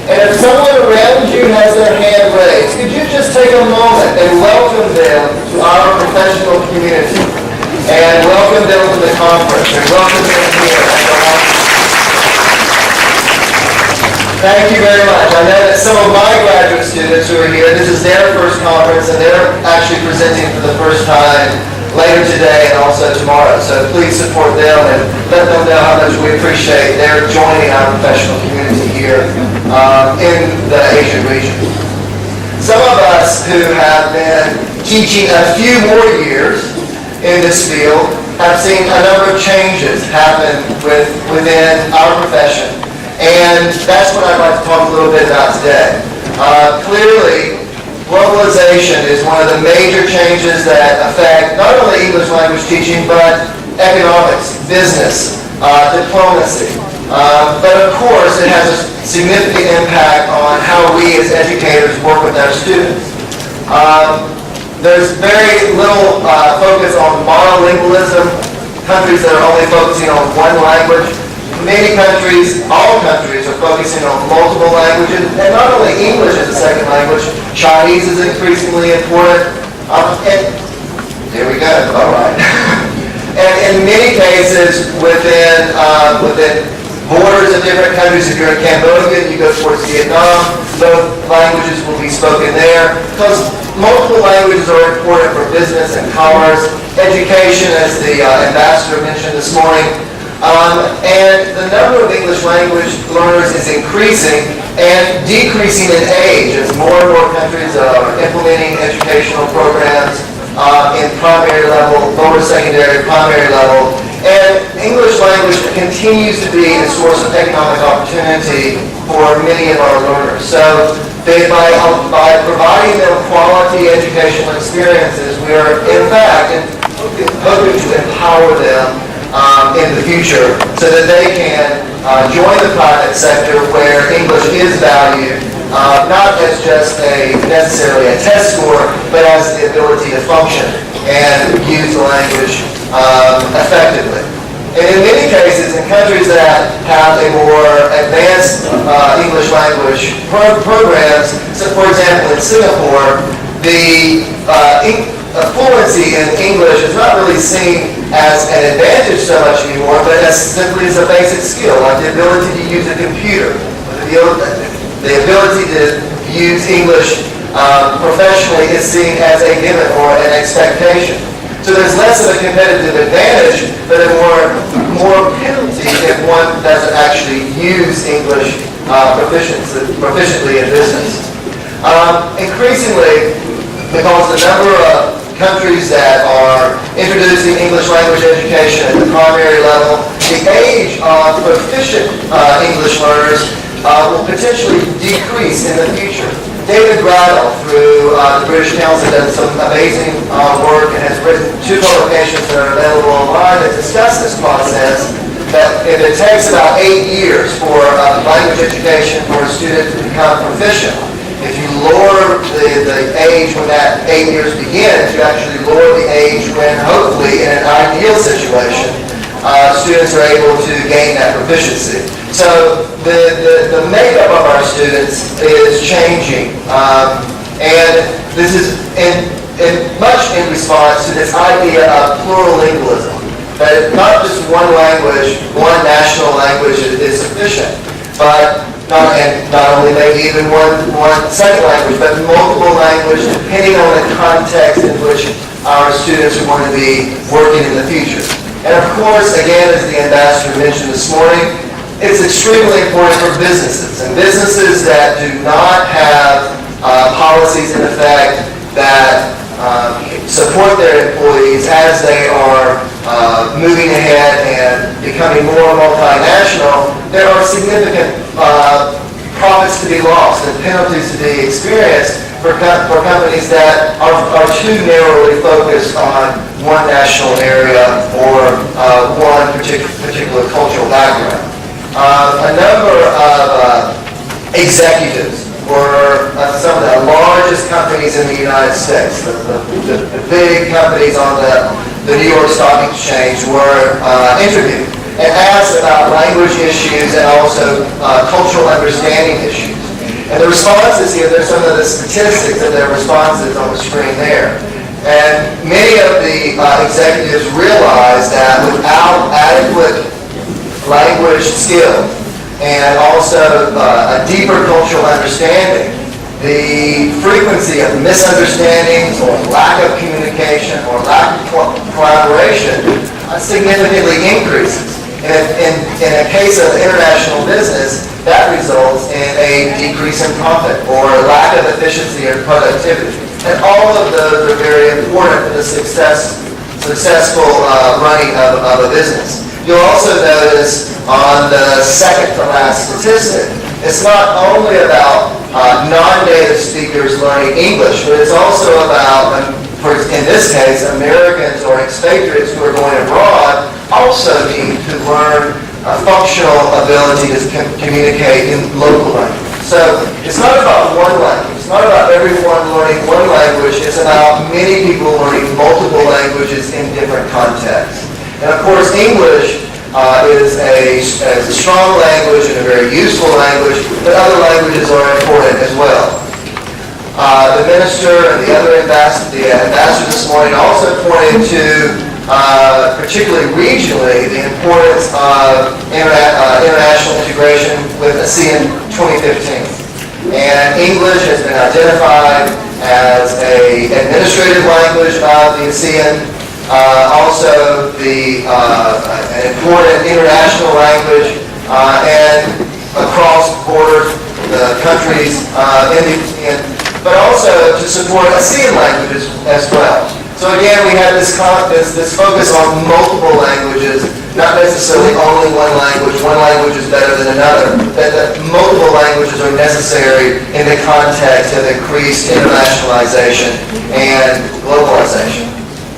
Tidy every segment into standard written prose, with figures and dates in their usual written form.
And if someone around you has their hand raised, could you just take a moment and welcome them to our professional community? And welcome them to the conference, and welcome them here at the office. Thank you very much. I know that some of my graduate students who are here, this is their first conference, and they're actually presenting for the first time later today and also tomorrow. So please support them and let them know how much we appreciate their joining our professional community here in the Asian region. Some of us who have been teaching a few more years in this field have seen a number of changes happen within our profession. And that's what I'd like to talk a little bit about today. Clearly, globalization is one of the major changes that affect not only English language teaching, but economics, business, diplomacy. But of course, it has a significant impact on how we as educators work with our students. There's very little focus on monolingualism, countries that are only focusing on one language. Many countries, all countries, are focusing on multiple languages, and not only English as a second language, Chinese is increasingly important. And here we go, all right. And in many cases, within borders of different countries, if you're in Cambodia, you go towards Vietnam, both languages will be spoken there, because multiple languages are important for business and commerce, education, as the ambassador mentioned this morning. And the number of English language learners is increasing and decreasing in age as more and more countries are implementing educational programs in primary level, lower secondary, primary level. And English language continues to be a source of economic opportunity for many of our learners. So by providing them quality educational experiences, we are in fact hoping to empower them in the future so that they can join the private sector where English is valued, not as just necessarily a test score, but as the ability to function and use the language effectively. And in many cases, in countries that have a more advanced English language programs, so for example in Singapore, the fluency in English is not really seen as an advantage so much anymore, but as simply as a basic skill, like the ability to use a computer, the ability to use English professionally is seen as a given or an expectation. So there's less of a competitive advantage, but a more penalty if one doesn't actually use English proficiently in business. Increasingly, because the number of countries that are introducing English language education at the primary level, the age of proficient English learners will potentially decrease in the future. David Bradell, through the British Council, has done some amazing work and has written 2 publications that are available online that discuss this process, that if it takes about 8 years for language education for a student to become proficient, if you lower the age when that 8 years begins, you actually lower the age when, hopefully, in an ideal situation, students are able to gain that proficiency. So the makeup of our students is changing, and this is much in response to this idea of plurilingualism, that not just one language, one national language is sufficient, but not only maybe even one second language, but multiple languages depending on the context in which our students are going to be working in the future. And of course, again, as the ambassador mentioned this morning, it's extremely important for businesses. And businesses that do not have policies in effect that support their employees as they are moving ahead and becoming more multinational, there are significant profits to be lost and penalties to be experienced for companies that are too narrowly focused on one national area or one particular cultural background. A number of executives were some of the largest companies in the United States. The big companies on the New York Stock Exchange were interviewed and asked about language issues and also cultural understanding issues. And the responses here, there's some of the statistics of their responses on the screen there. And many of the executives realize that without adequate language skill and also a deeper cultural understanding, the frequency of misunderstandings or lack of communication or lack of collaboration significantly increases. In a case of international business, that results in a decrease in profit or a lack of efficiency or productivity. And all of those are very important for the successful running of a business. You'll also notice on the second to last statistic, it's not only about non-native speakers learning English, but it's also about, in this case, Americans or expatriates who are going abroad also need to learn functional ability to communicate in local language. So it's not about one language. It's not about everyone learning one language. It's about many people learning multiple languages in different contexts. And of course, English is a strong language and a very useful language, but other languages are important as well. The minister and the other ambassador this morning also pointed to, particularly regionally, the importance of international integration with ASEAN 2015. And English has been identified as an administrative language of the ASEAN, also an important international language, and across borders, the countries in the ASEAN, but also to support ASEAN languages as well. So again, we have this focus on multiple languages, not necessarily only one language is better than another, that multiple languages are necessary in the context of increased internationalization and globalization.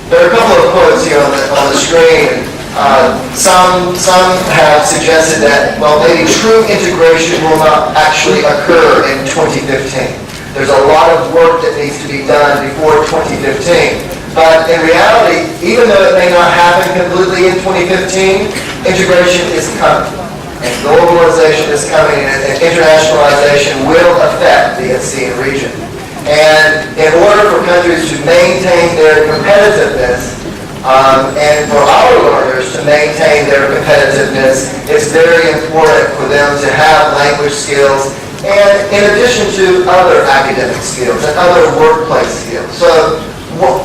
There are a couple of quotes here on the screen. Some have suggested that, well, maybe true integration will not actually occur in 2015. There's a lot of work that needs to be done before 2015. But in reality, even though it may not happen completely in 2015, integration is coming. And globalization is coming, and internationalization will affect the ASEAN region. And in order for countries to maintain their competitiveness, and for our learners to maintain their competitiveness, it's very important for them to have language skills, and in addition to other academic skills and other workplace skills. So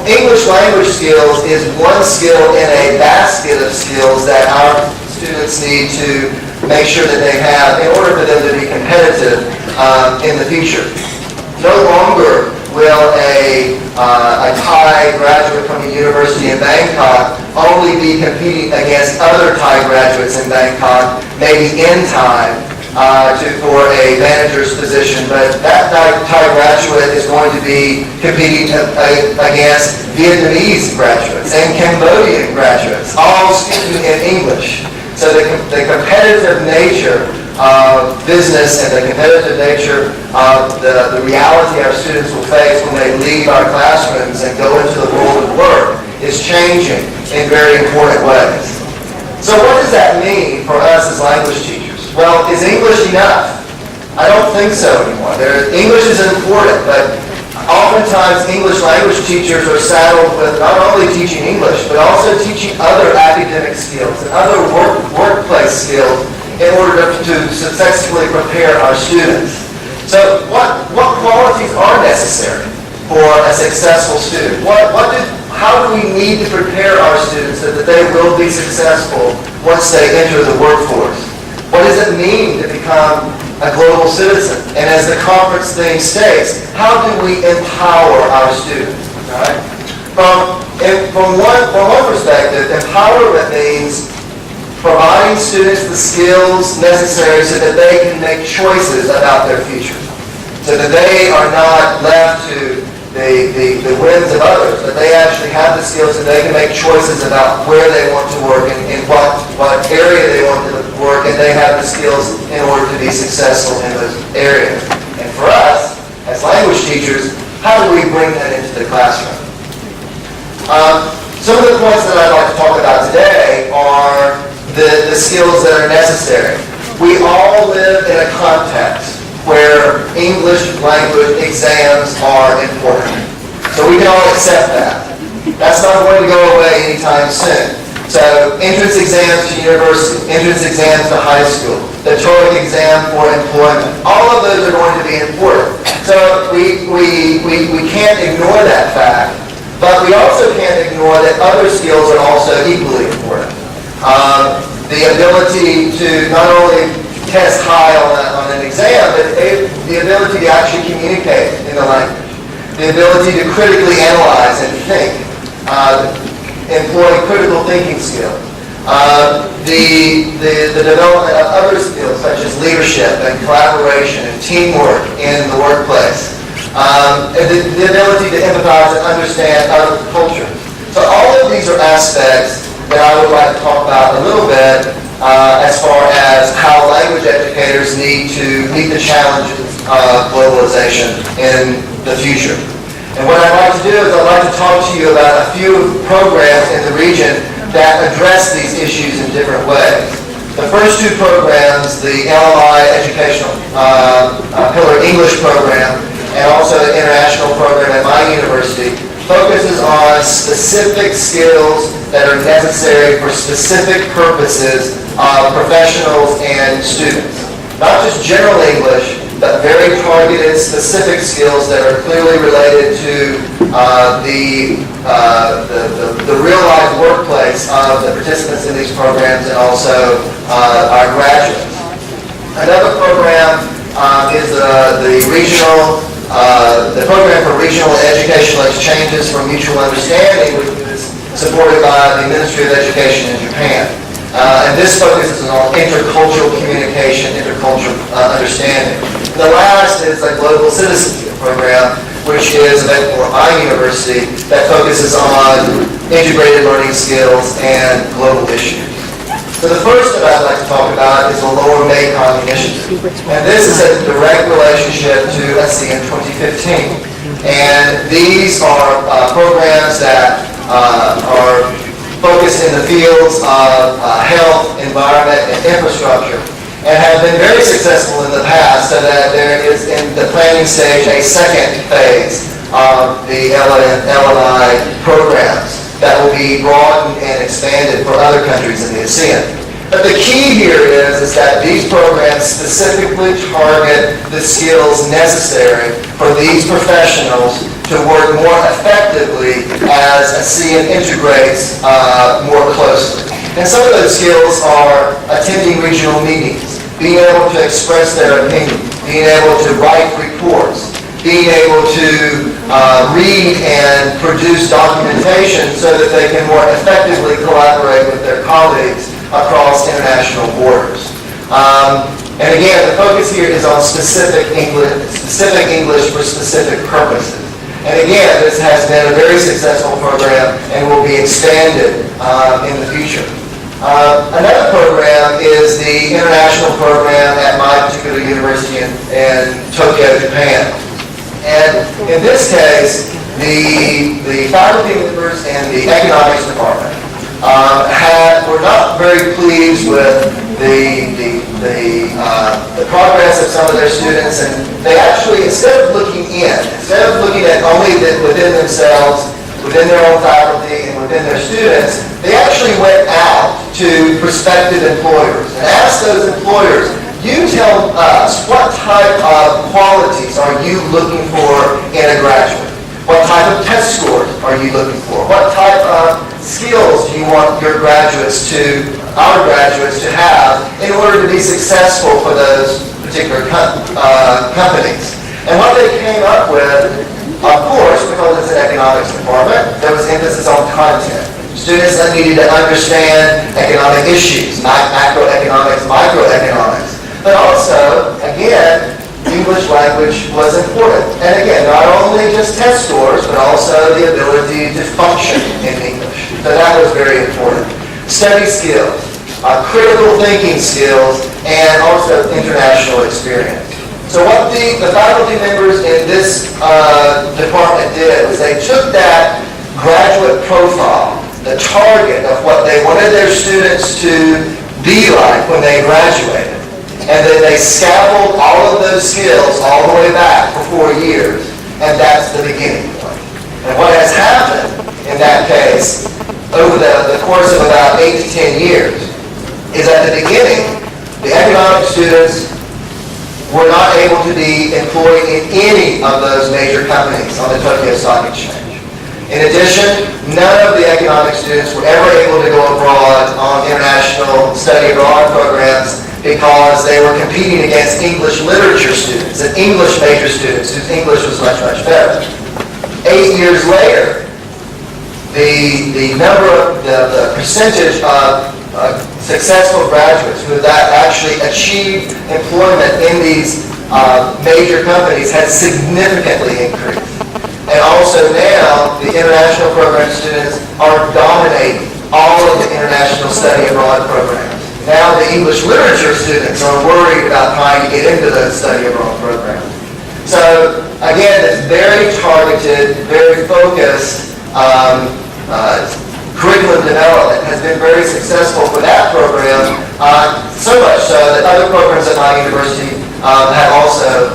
English language skills is one skill in a basket of skills that our students need to make sure that they have in order for them to be competitive in the future. No longer will a Thai graduate from the university in Bangkok only be competing against other Thai graduates in Bangkok, maybe in time, for a manager's position, but that Thai graduate is going to be competing against Vietnamese graduates and Cambodian graduates, all speaking in English. So the competitive nature of business and the competitive nature of the reality our students will face when they leave our classrooms and go into the world of work is changing in very important ways. So what does that mean for us as language teachers? Well, is English enough? I don't think so anymore. English is important, but oftentimes English language teachers are saddled with not only teaching English, but also teaching other academic skills and other workplace skills in order to successfully prepare our students. So what qualities are necessary for a successful student? How do we need to prepare our students so that they will be successful once they enter the workforce? What does it mean to become a global citizen? And as the conference theme states, how do we empower our students? Right? From one perspective, empowerment means providing students the skills necessary so that they can make choices about their future, so that they are not left to the whims of others, but they actually have the skills so they can make choices about where they want to work and in what area they want to work, and they have the skills in order to be successful in those areas. And for us, as language teachers, how do we bring that into the classroom? Some of the points that I'd like to talk about today are the skills that are necessary. We all live in a context where English language exams are important. So we can all accept that. That's not going to go away anytime soon. So entrance exams to university, entrance exams to high school, the TOEIC exam for employment, all of those are going to be important. So we can't ignore that fact, but we also can't ignore that other skills are also equally important. The ability to not only test high on an exam, but the ability to actually communicate in the language, the ability to critically analyze and think, employing critical thinking skills, the development of other skills such as leadership and collaboration and teamwork in the workplace, and the ability to empathize and understand other cultures. So all of these are aspects that I would like to talk about a little bit as far as how language educators need to meet the challenges of globalization in the future. And what I'd like to do is I'd like to talk to you about a few programs in the region that address these issues in different ways. The first two programs, the LMI Educational Pillar English program and also the international program at my university, focuses on specific skills that are necessary for specific purposes of professionals and students. Not just general English, but very targeted, specific skills that are clearly related to the real-life workplace of the participants in these programs and also our graduates. Another program is the program for regional educational exchanges for mutual understanding, which is supported by the Ministry of Education in Japan. And this focuses on intercultural communication, intercultural understanding. The last is the Global Citizenship program, which is available at my university, that focuses on integrated learning skills and global issues. So the first that I'd like to talk about is the Lower Mekong Initiative. And this is a direct relationship to ASEAN 2015. And these are programs that are focused in the fields of health, environment, and infrastructure, and have been very successful in the past, so that there is in the planning stage a second phase of the LMI programs that will be broadened and expanded for other countries in the ASEAN. But the key here is that these programs specifically target the skills necessary for these professionals to work more effectively as ASEAN integrates more closely. And some of those skills are attending regional meetings, being able to express their opinion, being able to write reports, being able to read and produce documentation so that they can more effectively collaborate with their colleagues across international borders. And again, the focus here is on specific English for specific purposes. And again, this has been a very successful program and will be expanded in the future. Another program is the international program at my particular university in Tokyo, Japan. And in this case, the faculty members and the economics department were not very pleased with the progress of some of their students, and they actually, instead of looking at only within themselves, within their own faculty, and within their students, they actually went out to prospective employers and asked those employers, you tell us, what type of qualities are you looking for in a graduate? What type of test scores are you looking for? What type of skills do you want our graduates to have in order to be successful for those particular companies? And what they came up with, of course, because it's an economics department, there was emphasis on content. Students needed to understand economic issues, not macroeconomics, microeconomics. But also, again, English language was important. And again, not only just test scores, but also the ability to function in English. So that was very important. Study skills, critical thinking skills, and also international experience. So what the faculty members in this department did was they took that graduate profile, the target of what they wanted their students to be like when they graduated, and then they scaffold all of those skills all the way back for 4 years, and that's the beginning point. And what has happened in that case over the course of about 8 to 10 years is at the beginning, the economic students were not able to be employed in any of those major companies on the Tokyo Stock Exchange. In addition, none of the economic students were ever able to go abroad on international study abroad programs because they were competing against English literature students and English major students whose English was much, much better. 8 years later, the percentage of successful graduates who have actually achieved employment in these major companies has significantly increased. And also now, the international program students are dominating all of the international study abroad programs. Now the English literature students are worried about trying to get into those study abroad programs. So again, it's very targeted, very focused curriculum development has been very successful for that program, so much so that other programs at my university have also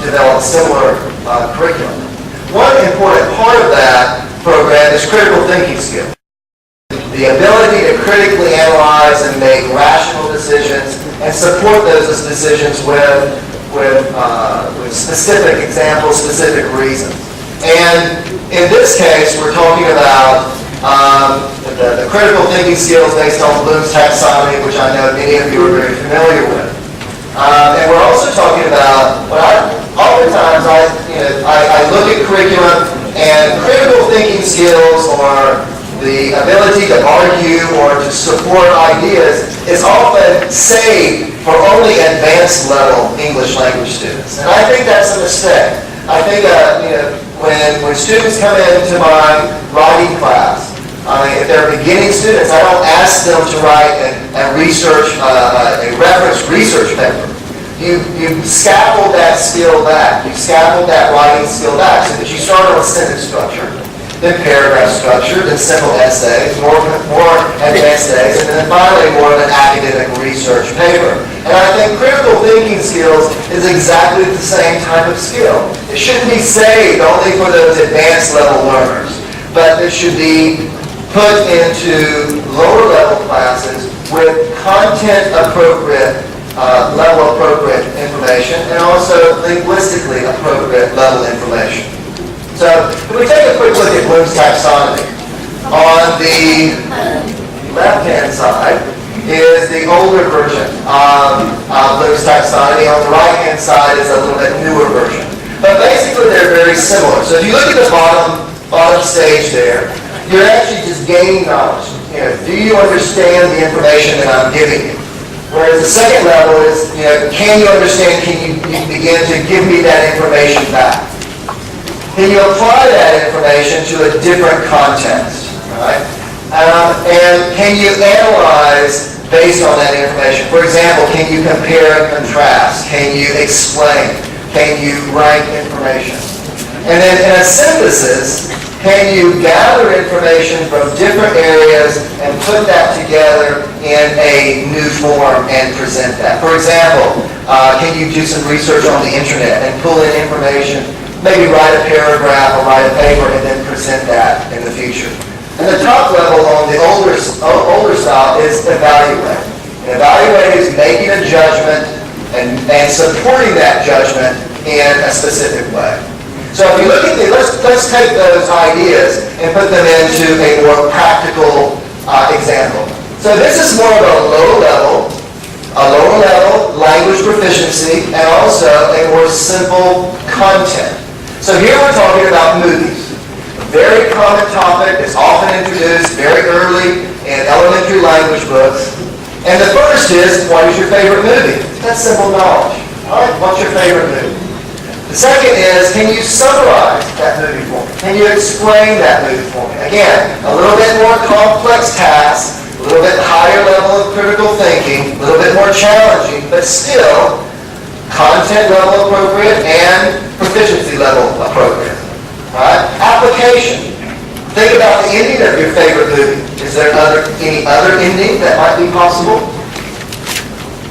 developed similar curriculum. One important part of that program is critical thinking skills. The ability to critically analyze and make rational decisions and support those decisions with specific examples, specific reasons. And in this case, we're talking about the critical thinking skills based on Bloom's taxonomy, which I know many of you are very familiar with. And we're also talking about oftentimes I look at curriculum, and critical thinking skills or the ability to argue or to support ideas is often saved for only advanced level English language students. And I think that's a mistake. I think when students come into my writing class, if they're beginning students, I don't ask them to write a reference research paper. You scaffold that skill back. You scaffold that writing skill back so that you start with sentence structure, then paragraph structure, then simple essays, more advanced essays, and then finally more of an academic research paper. And I think critical thinking skills is exactly the same type of skill. It shouldn't be saved only for those advanced level learners, but it should be put into lower level classes with content appropriate, level appropriate information, and also linguistically appropriate level information. So if we take a quick look at Bloom's taxonomy, on the left-hand side is the older version of Bloom's taxonomy. On the right-hand side is a little bit newer version. But basically they're very similar. So if you look at the bottom stage there, you're actually just gaining knowledge. Do you understand the information that I'm giving you? Whereas the second level is, can you understand, can you begin to give me that information back? Can you apply that information to a different context, right? And can you analyze based on that information? For example, can you compare and contrast? Can you explain? Can you rank information? And then in a synthesis, can you gather information from different areas and put that together in a new form and present that? For example, can you do some research on the internet and pull in information, maybe write a paragraph or write a paper and then present that in the future? And the top level on the older style is evaluate. And evaluate is making a judgment and supporting that judgment in a specific way. So if you look at let's take those ideas and put them into a more practical example. So this is more of a lower level language proficiency, and also a more simple content. So here we're talking about movies. A very common topic that's often introduced very early in elementary language books. And the first is, what is your favorite movie? That's simple knowledge. All right, what's your favorite movie? The second is, can you summarize that movie for me? Can you explain that movie for me? Again, a little bit more complex task, a little bit higher level of critical thinking, a little bit more challenging, but still content level appropriate and proficiency level appropriate. All right? Application. Think about the ending of your favorite movie. Is there any other ending that might be possible?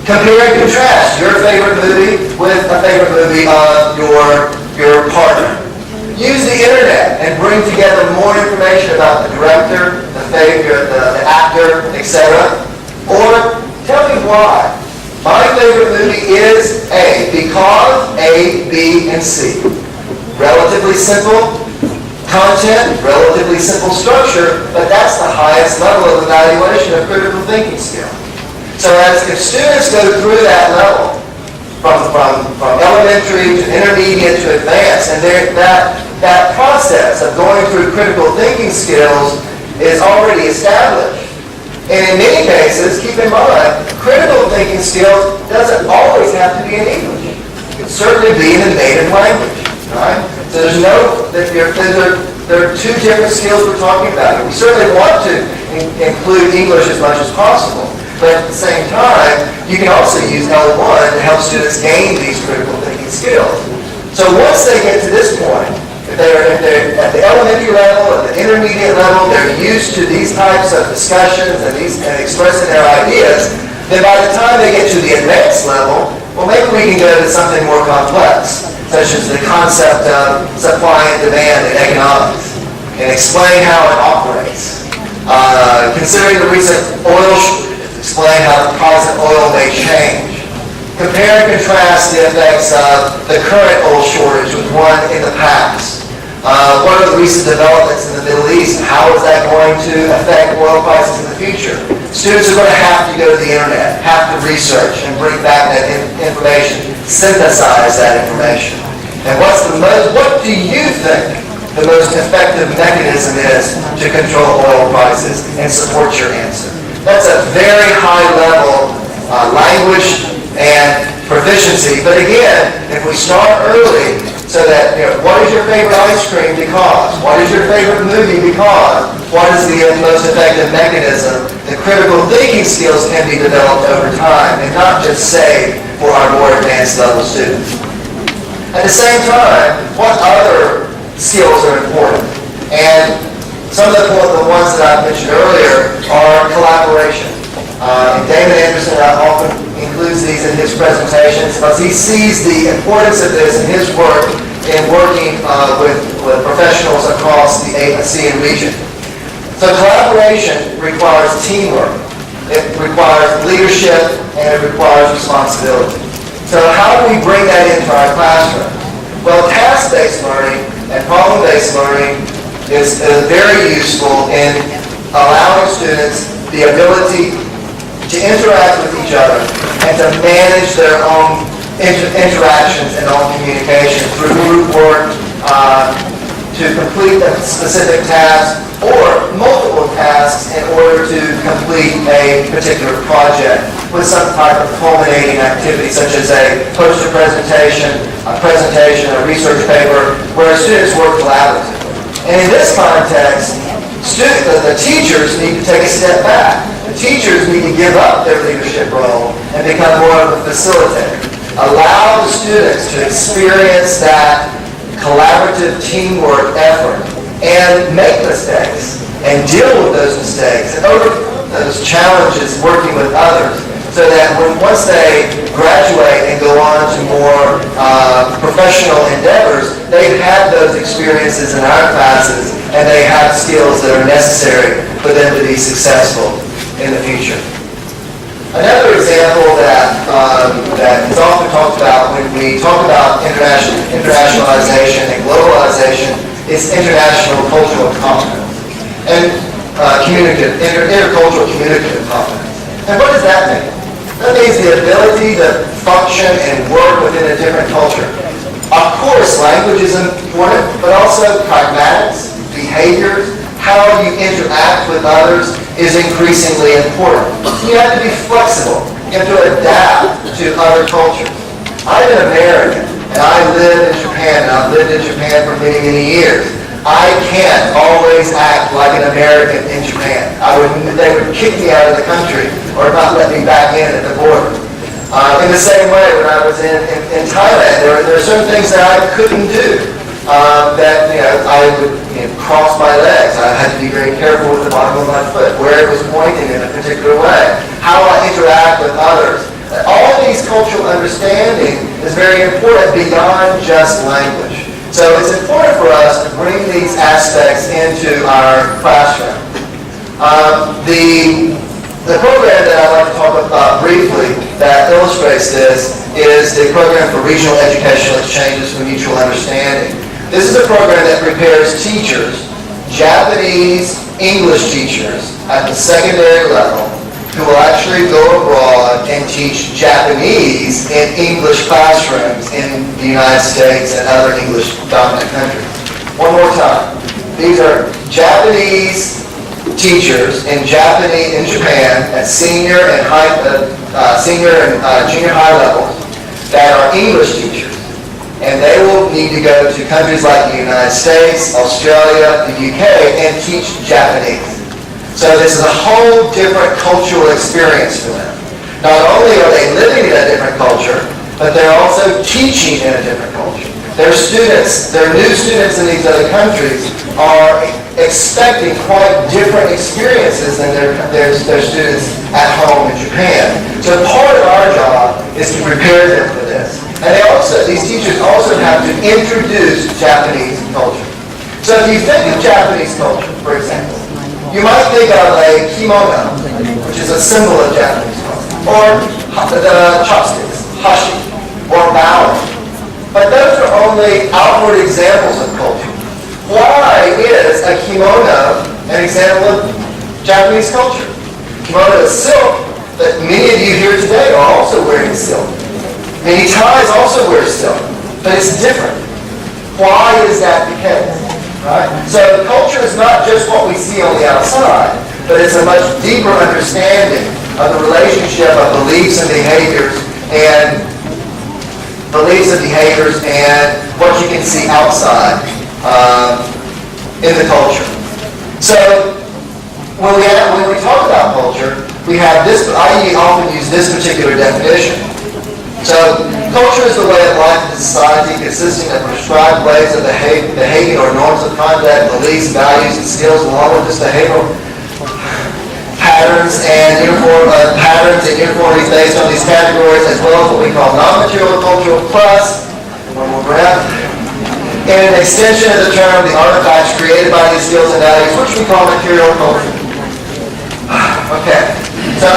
Compare and contrast your favorite movie with a favorite movie of your partner. Use the internet and bring together more information about the director, the favorite, the actor, etc. Or tell me why. My favorite movie is A, because A, B, and C. Relatively simple content, relatively simple structure, but that's the highest level of evaluation of critical thinking skill. So if students go through that level, from elementary to intermediate to advanced, and that process of going through critical thinking skills is already established. And in many cases, keep in mind, critical thinking skills doesn't always have to be in English. It can certainly be in a native language, right? So there are two different skills we're talking about. We certainly want to include English as much as possible. But at the same time, you can also use L1 to help students gain these critical thinking skills. So once they get to this point, if they're at the elementary level, at the intermediate level, they're used to these types of discussions and expressing their ideas, then by the time they get to the advanced level, well, maybe we can go to something more complex, such as the concept of supply and demand in economics, and explain how it operates. Considering the recent oil shortage, explain how the price of oil may change. Compare and contrast the effects of the current oil shortage with one in the past. What are the recent developments in the Middle East? How is that going to affect oil prices in the future? Students are going to have to go to the internet, have to research and bring back that information, synthesize that information. And what do you think the most effective mechanism is to control oil prices and support your answer? That's a very high level language and proficiency. But again, if we start early, so that, what is your favorite ice cream because? What is your favorite movie because? What is the most effective mechanism? The critical thinking skills can be developed over time and not just saved for our more advanced level students. At the same time, what other skills are important? And some of the ones that I mentioned earlier are collaboration. And David Anderson often includes these in his presentations because he sees the importance of this in his work in working with professionals across the ASEAN region. So collaboration requires teamwork. It requires leadership and it requires responsibility. So how do we bring that into our classroom? Well, task-based learning and problem-based learning is very useful in allowing students the ability to interact with each other and to manage their own interactions and own communication through group work to complete a specific task or multiple tasks in order to complete a particular project with some type of culminating activity such as a poster presentation, a research paper, where students work collaboratively. And in this context, the teachers need to take a step back. The teachers need to give up their leadership role and become more of a facilitator. Allow the students to experience that collaborative teamwork effort and make mistakes and deal with those mistakes and overcome those challenges working with others so that once they graduate and go on to more professional endeavors, they've had those experiences in our classes and they have skills that are necessary for them to be successful in the future. Another example that is often talked about when we talk about internationalization and globalization is international cultural competence and intercultural communicative competence. And what does that mean? That means the ability to function and work within a different culture. Of course, language is important, but also pragmatics, behaviors, how you interact with others is increasingly important. You have to be flexible. You have to adapt to other cultures. I'm an American, and I live in Japan, and I've lived in Japan for many, many years. I can't always act like an American in Japan. They would kick me out of the country or not let me back in at the border. In the same way, when I was in Thailand, there are certain things that I couldn't do. That I would cross my legs. I had to be very careful with the bottom of my foot, where it was pointing in a particular way, how I interact with others. All very important beyond just language. So it's important for us to bring these aspects into our classroom. The program that I'd like to talk about briefly that illustrates this is the program for regional educational exchanges for mutual understanding. This is a program that prepares teachers, Japanese English teachers at the secondary level, who will actually go abroad and teach Japanese in English classrooms in the United States and other English-dominant countries. One more time. These are Japanese teachers in Japan at senior and junior high levels that are English teachers. And they will need to go to countries like the United States, Australia, the UK, and teach Japanese. So this is a whole different cultural experience for them. Not only are they living in a different culture, but they're also teaching in a different culture. Their students, their new students in these other countries are expecting quite different experiences than their students at home in Japan. So part of our job is to prepare them for this. And these teachers also have to introduce Japanese culture. So if you think of Japanese culture, for example, you might think of a kimono, which is a symbol of Japanese culture, or the chopsticks, hashi, or bowing. But those are only outward examples of culture. Why is a kimono an example of Japanese culture? Kimono is silk, but many of you here today are also wearing silk. Many Thais also wear silk, but it's different. Why is that the case? Right? So culture is not just what we see on the outside, but it's a much deeper understanding of the relationship of beliefs and behaviors and what you can see outside in the culture. So when we talk about culture, we have this. I often use this particular definition. So culture is the way of life in society consisting of prescribed ways of behaving or norms of conduct, beliefs, values, and skills, along with this behavioral patterns and uniformities based on these categories, as well as what we call non-material cultural plus, one more breath, and an extension of the term, the artifacts created by these skills and values, which we call material culture. Okay, so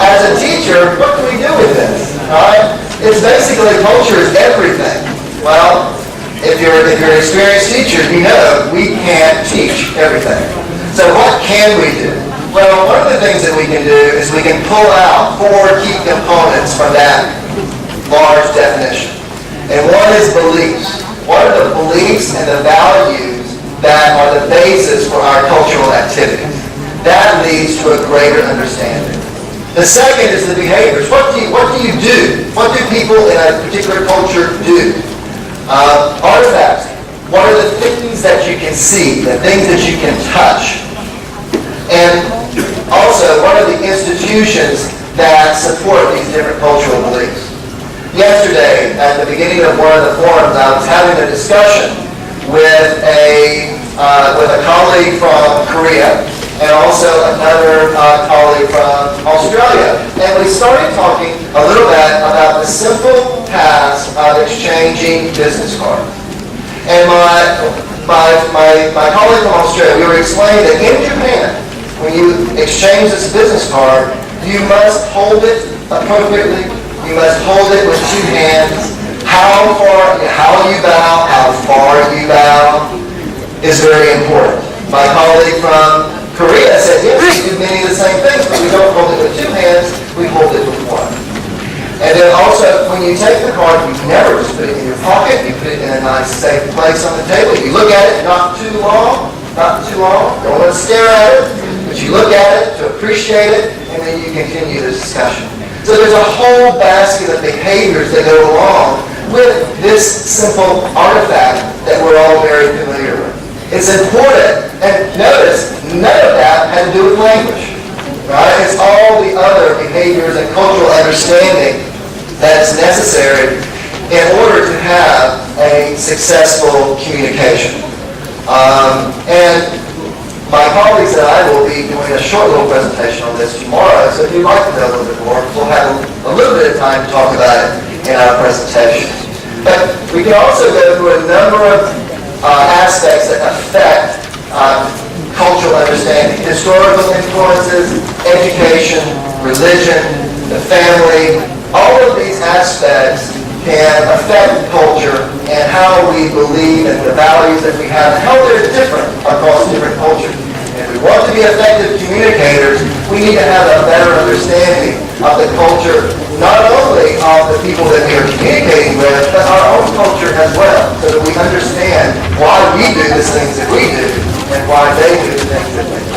as a teacher, what do we do with this? All right, it's basically culture is everything. Well, if you're an experienced teacher, you know we can't teach everything. So what can we do? Well, one of the things that we can do is we can pull out 4 key components from that large definition. And one is beliefs. What are the beliefs and the values that are the basis for our cultural activities? That leads to a greater understanding. The second is the behaviors. What do you do? What do people in a particular culture do? Artifacts. What are the things that you can see, the things that you can touch? And also, what are the institutions that support these different cultural beliefs? Yesterday, at the beginning of one of the forums, I was having a discussion with a colleague from Korea and also another colleague from Australia. And we started talking a little bit about the simple task of exchanging business cards. And my colleague from Australia, we were explaining that in Japan, when you exchange this business card, you must hold it appropriately. You must hold it with 2 hands. How you bow, how far you bow is very important. My colleague from Korea said, yes, we do many of the same things, but we don't hold it with 2 hands, we hold it with 1. And then also, when you take the card, you never just put it in your pocket, you put it in a nice, safe place on the table. You look at it, not too long, don't want to stare at it, but you look at it to appreciate it, and then you continue the discussion. So there's a whole basket of behaviors that go along with this simple artifact that we're all very familiar with. It's important, and notice, none of that had to do with language, right? It's all the other behaviors and cultural understanding that's necessary in order to have a successful communication. And my colleagues and I will be doing a short little presentation on this tomorrow, so if you'd like to know a little bit more, we'll have a little bit of time to talk about it in our presentation. But we can also go through a number of aspects that affect cultural understanding. Historical influences, education, religion, the family, all of these aspects can affect culture and how we believe and the values that we have and how they're different across different cultures. If we want to be effective communicators, we need to have a better understanding of the culture, not only of the people that we are communicating with, but our own culture as well, so that we understand why we do the things that we do and why they do the things that they do.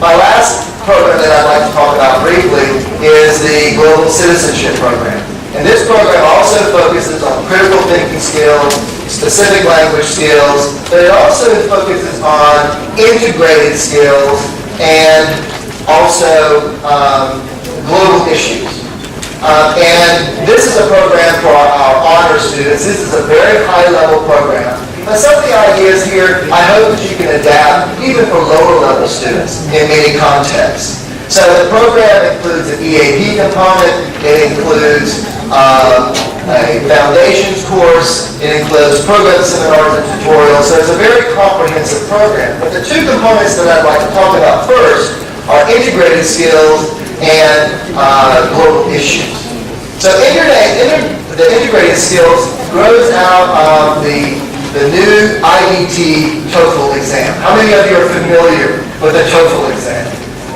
My last program that I'd like to talk about briefly is the Global Citizenship Program. And this program also focuses on critical thinking skills, specific language skills, but it also focuses on integrated skills and also global issues. And this is a program for our honor students. This is a very high-level program. But some of the ideas here, I hope that you can adapt even for lower-level students in many contexts. So the program includes an EAP component. It includes a foundations course. It includes program seminars and tutorials. So it's a very comprehensive program. But the two components that I'd like to talk about first are integrated skills and global issues. So the integrated skills grows out of the new IDT TOEFL exam. How many of you are familiar with the TOEFL exam?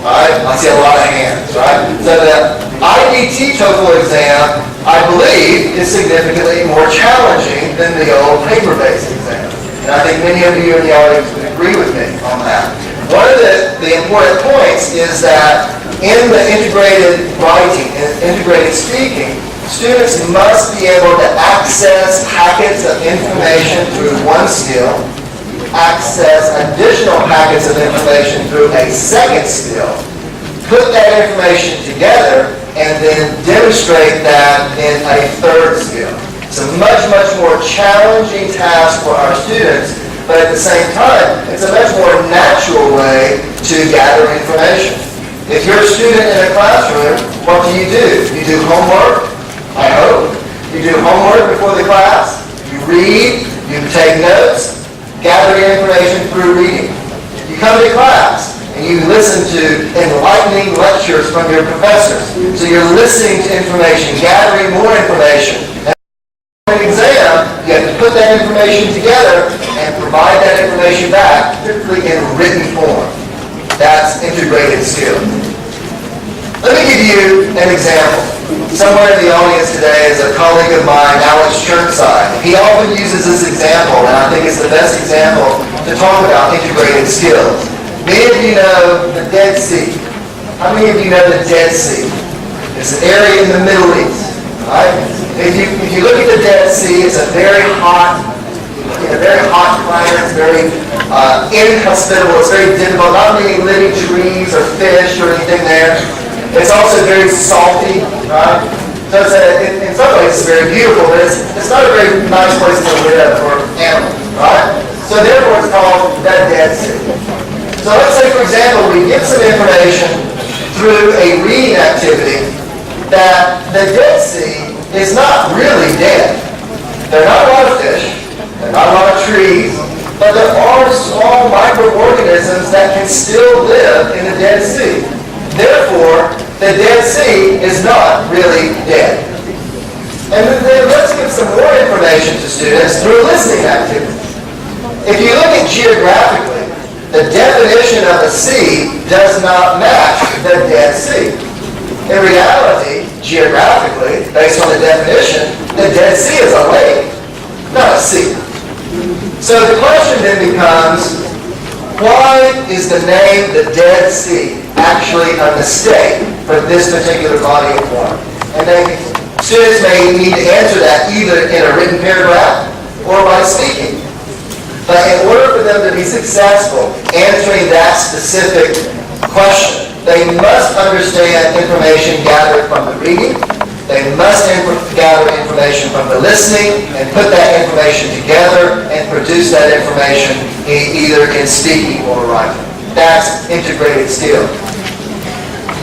All right, I see a lot of hands, right? So the IDT TOEFL exam, I believe, is significantly more challenging than the old paper-based exam. And I think many of you in the audience would agree with me on that. One of the important points is that in the integrated writing and integrated speaking, students must be able to access packets of information through one skill, access additional packets of information through a second skill, put that information together, and then demonstrate that in a third skill. It's a much, much more challenging task for our students, but at the same time, it's a much more natural way to gather information. If you're a student in a classroom, what do? You do homework, I hope. You do homework before the class. You read, you take notes, gather your information through reading. You come to class and you listen to enlightening lectures from your professors. So you're listening to information, gathering more information. And in an exam, you have to put that information together and provide that information back, typically in written form. That's integrated skills. Let me give you an example. Somewhere in the audience today is a colleague of mine, Alex Churnside. He often uses this example, and I think it's the best example to talk about integrated skills. Many of you know the Dead Sea. How many of you know the Dead Sea? It's an area in the Middle East. Right? If you look at the Dead Sea, it's a very hot climate. It's very inhospitable. It's very difficult. Not many living trees or fish or anything there. It's also very salty, right? So in some ways it's very beautiful, but it's not a very nice place to live for animals, right? So therefore it's called the Dead Sea. So let's say, for example, we get some information through a reading activity that the Dead Sea is not really dead. There are not a lot of fish, there are not a lot of trees, but there are small microorganisms that can still live in the Dead Sea. Therefore, the Dead Sea is not really dead. And then let's give some more information to students through listening activities. If you look at geographically, the definition of a sea does not match the Dead Sea. In reality, geographically, based on the definition, the Dead Sea is a lake, not a sea. So the question then becomes, why is the name the Dead Sea actually a mistake for this particular body of water? And then students may need to answer that either in a written paragraph or by speaking. But in order for them to be successful answering that specific question, they must understand information gathered from the reading. They must gather information from the listening and put that information together and produce that information either in speaking or writing. That's integrated skill.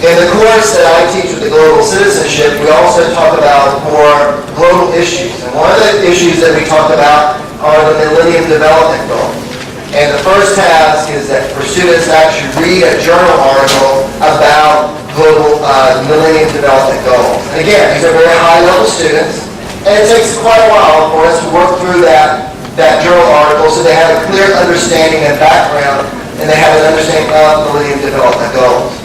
In the course that I teach with the global citizenship, we also talk about more global issues. And one of the issues that we talk about are the Millennium Development Goals. And the first task is that for students to actually read a journal article about global Millennium Development Goals. And again, these are very high-level students, and it takes quite a while for us to work through that journal article so they have a clear understanding and background, and they have an understanding of Millennium Development Goals.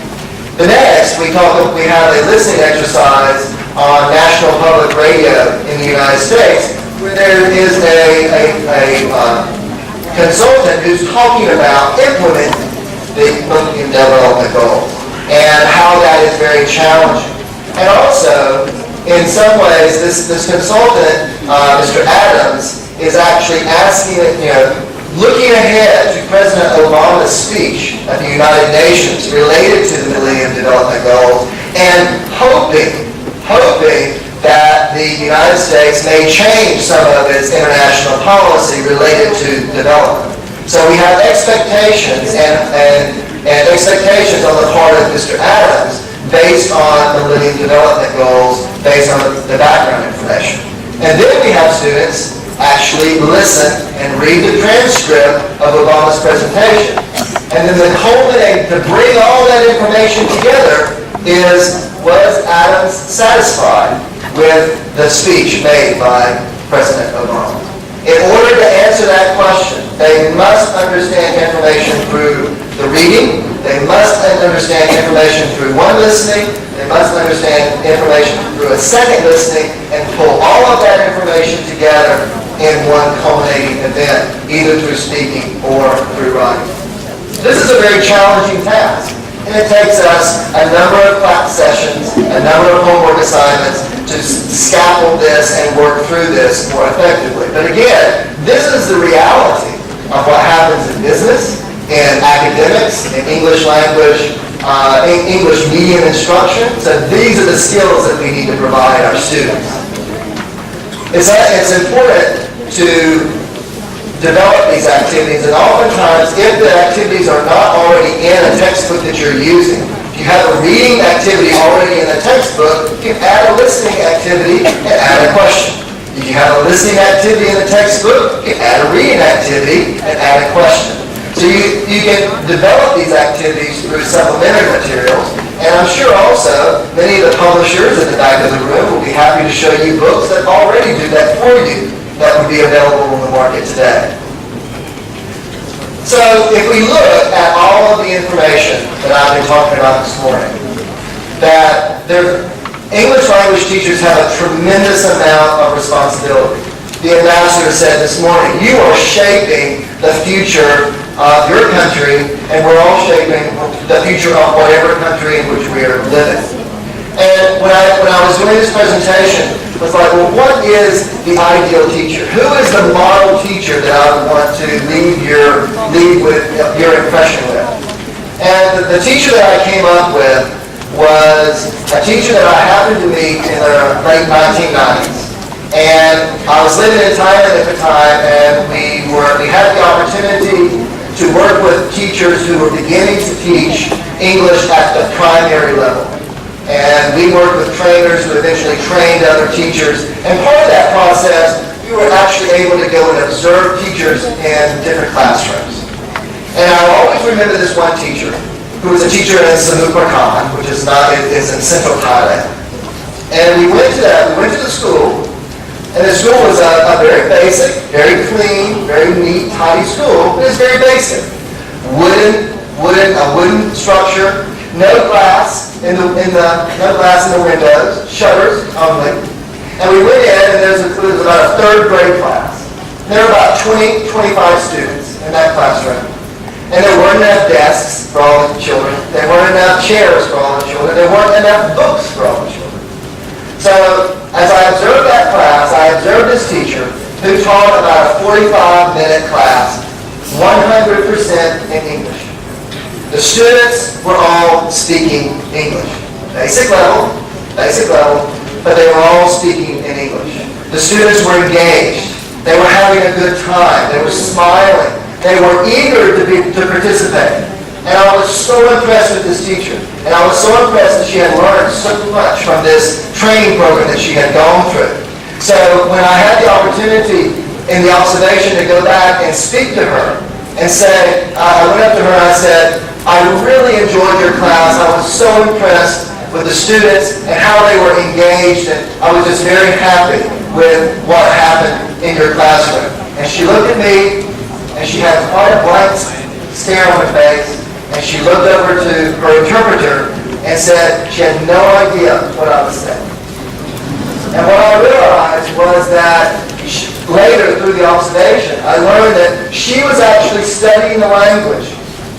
The next, we have a listening exercise on National Public Radio in the United States, where there is a consultant who's talking about implementing the Millennium Development Goals and how that is very challenging. And also, in some ways, this consultant, Mr. Adams, is actually asking, looking ahead to President Obama's speech at the United Nations related to the Millennium Development Goals and hoping that the United States may change some of its international policy related to development. So we have expectations and expectations on the part of Mr. Adams based on Millennium Development Goals, based on the background information. And then we have students actually listen and read the transcript of Obama's presentation. And then the culminating, to bring all that information together is, was Adams satisfied with the speech made by President Obama? In order to answer that question, they must understand information through the reading, they must understand information through one listening, they must understand information through a second listening, and pull all of that information together in one culminating event, either through speaking or through writing. This is a very challenging task, and it takes us a number of class sessions, a number of homework assignments to scaffold this and work through this more effectively. But again, this is the reality of what happens in business, in academics, in English language, in English medium instruction. So these are the skills that we need to provide our students. It's important to develop these activities, and oftentimes if the activities are not already in a textbook that you're using, if you have a reading activity already in the textbook, you can add a listening activity and add a question. If you have a listening activity in the textbook, you can add a reading activity and add a question. So you can develop these activities through supplementary materials, and I'm sure also many of the publishers at the back of the room will be happy to show you books that already do that for you, that would be available on the market today. So if we look at all of the information that I've been talking about this morning, that English language teachers have a tremendous amount of responsibility. The ambassador said this morning, you are shaping the future of your country, and we're all shaping the future of whatever country in which we are living. And when I was doing this presentation, it was like, well, what is the ideal teacher? Who is the model teacher that I would want to leave with your impression with? And the teacher that I came up with was a teacher that I happened to meet in the late 1990s. And I was living in Thailand at the time, and we had the opportunity to work with teachers who were beginning to teach English at the primary level. And we worked with trainers who eventually trained other teachers. And part of that process, we were actually able to go and observe teachers in different classrooms. And I always remember this one teacher, who was a teacher in Samut Prakan, which is in central Thailand. And we went to the school, and the school was a very basic, very clean, very neat, tidy school. It was very basic. A wooden structure, no glass in the windows, shutters only. And we went in, and there was about a third grade class. And there were about 20, 25 students in that classroom. And there weren't enough desks for all the children. There weren't enough chairs for all the children. There weren't enough books for all the children. So as I observed that class, I observed this teacher who taught about a 45-minute class, 100% in English. The students were all speaking English. Basic level, but they were all speaking in English. The students were engaged. They were having a good time. They were smiling. They were eager to participate. And I was so impressed with this teacher. And I was so impressed that she had learned so much from this training program that she had gone through. So when I had the opportunity in the observation to go back and speak to her and say, I went up to her and I said, I really enjoyed your class. I was so impressed with the students and how they were engaged, and I was just very happy with what happened in your classroom. And she looked at me, and she had quite a blank stare on her face, and she looked over to her interpreter and said she had no idea what I was saying. And what I realized was that later through the observation, I learned that she was actually studying the language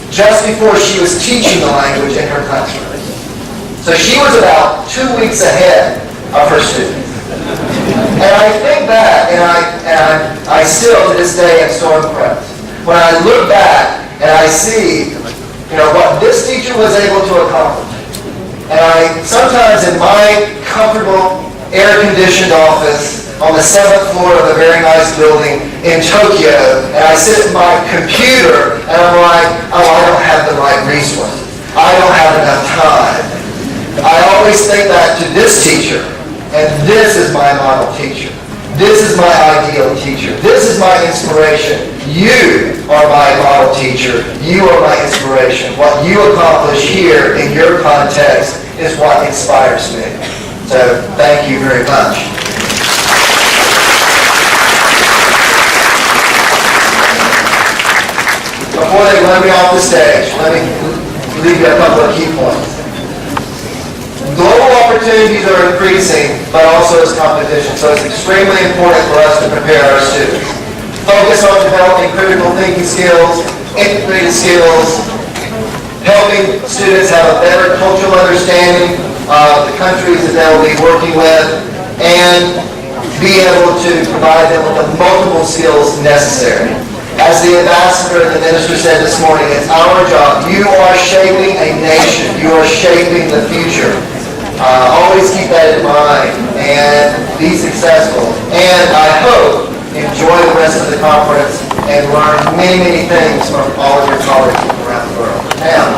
just before she was teaching the language in her classroom. So she was about 2 weeks ahead of her students. And I think back, and I still to this day am so impressed. When I look back and I see, what this teacher was able to accomplish. And I sometimes in my comfortable air-conditioned office on the 7th floor of a very nice building in Tokyo, and I sit at my computer and I'm like, oh, I don't have the right resources. I don't have enough time. I always think back to this teacher, and this is my model teacher. This is my ideal teacher. This is my inspiration. You are my model teacher. You are my inspiration. What you accomplish here in your context is what inspires me. So thank you very much. Before they let me off the stage, let me leave you a couple of key points. Global opportunities are increasing, but also is competition. So it's extremely important for us to prepare our students. Focus on developing critical thinking skills, integrated skills, helping students have a better cultural understanding of the countries that they'll be working with, and be able to provide them with the multiple skills necessary. As the ambassador and the minister said this morning, it's our job. You are shaping a nation. You are shaping the future. Always keep that in mind and be successful. And I hope you enjoy the rest of the conference and learn many, many things from all of your colleagues around the world. Now,